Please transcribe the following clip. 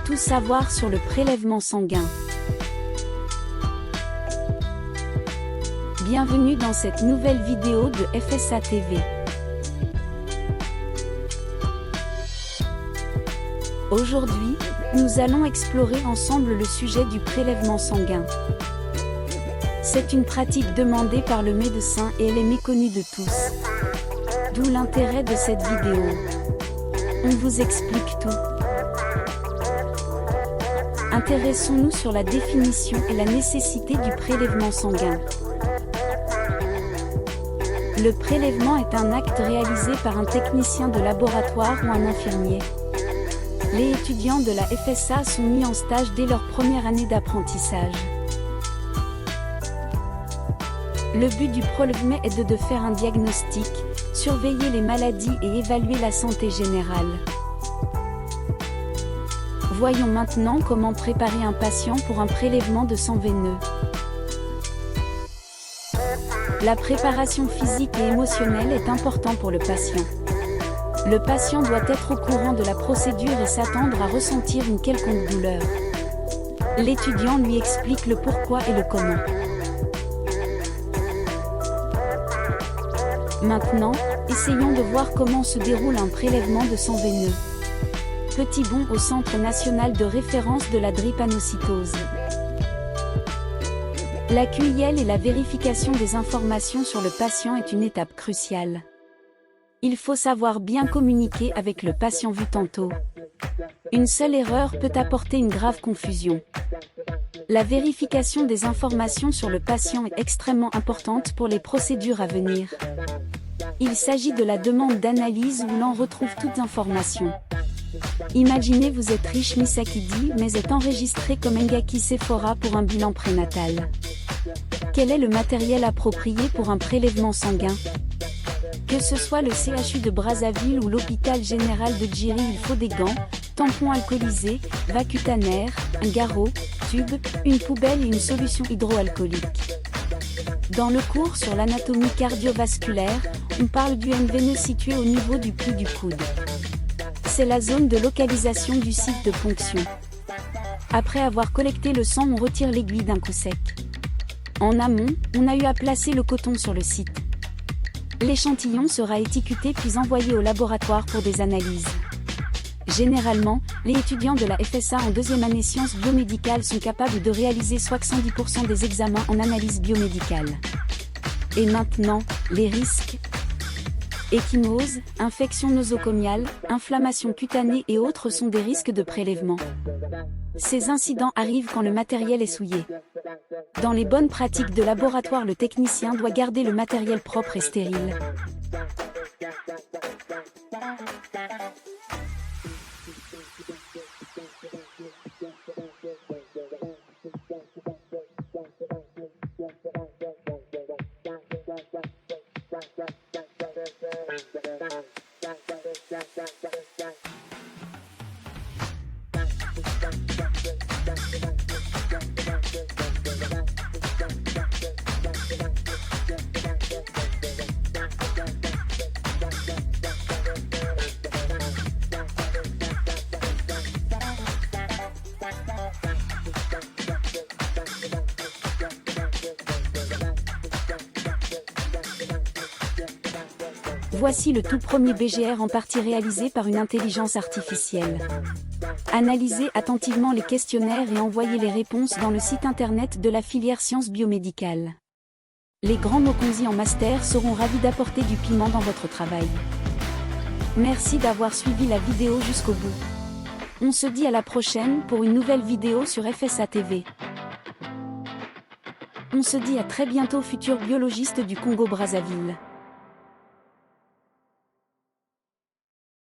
Tout savoir sur le prélèvement sanguin. Bienvenue dans cette nouvelle vidéo de FSA TV. Aujourd'hui, nous allons explorer ensemble le sujet du prélèvement sanguin. C'est une pratique demandée par le médecin et elle est méconnue de tous. D'où l'intérêt de cette vidéo. On vous explique tout. Intéressons-nous sur la définition et la nécessité du prélèvement sanguin. Le prélèvement est un acte réalisé par un technicien de laboratoire ou un infirmier. Les étudiants de la FSA sont mis en stage dès leur première année d'apprentissage. Le but du prélèvement est de faire un diagnostic, surveiller les maladies et évaluer la santé générale. Voyons maintenant comment préparer un patient pour un prélèvement de sang veineux. La préparation physique et émotionnelle est importante pour le patient. Le patient doit être au courant de la procédure et s'attendre à ressentir une quelconque douleur. L'étudiant lui explique le pourquoi et le comment. Maintenant, essayons de voir comment se déroule un prélèvement de sang veineux. Petit bond au Centre national de référence de la drépanocytose. La QIL et la vérification des informations sur le patient est une étape cruciale. Il faut savoir bien communiquer avec le patient vu tantôt. Une seule erreur peut apporter une grave confusion. La vérification des informations sur le patient est extrêmement importante pour les procédures à venir. Il s'agit de la demande d'analyse où l'on retrouve toute information. Imaginez vous êtes riche Misakidi mais est enregistré comme Ngaki Sephora pour un bilan prénatal. Quel est le matériel approprié pour un prélèvement sanguin? Que ce soit le CHU de Brazzaville ou l'hôpital général de Djiri, il faut des gants, tampons alcoolisés, vacutainaires, un garrot, tube, une poubelle et une solution hydroalcoolique. Dans le cours sur l'anatomie cardiovasculaire, on parle du veine veineux situé au niveau du pli du coude. C'est la zone de localisation du site de ponction. Après avoir collecté le sang, on retire l'aiguille d'un coup sec. En amont, on a eu à placer le coton sur le site. L'échantillon sera étiqueté puis envoyé au laboratoire pour des analyses. Généralement, les étudiants de la FSA en deuxième année sciences biomédicales sont capables de réaliser 70% des examens en analyse biomédicale. Et maintenant, les risques. Échymose, infection nosocomiale, inflammation cutanée et autres sont des risques de prélèvement. Ces incidents arrivent quand le matériel est souillé. Dans les bonnes pratiques de laboratoire, le technicien doit garder le matériel propre et stérile. Voici le tout premier BGR en partie réalisé par une intelligence artificielle. Analysez attentivement les questionnaires et envoyez les réponses dans le site internet de la filière sciences biomédicales. Les grands Mokonzi en master seront ravis d'apporter du piment dans votre travail. Merci d'avoir suivi la vidéo jusqu'au bout. On se dit à la prochaine pour une nouvelle vidéo sur FSA TV. On se dit à très bientôt futurs biologistes du Congo-Brazzaville.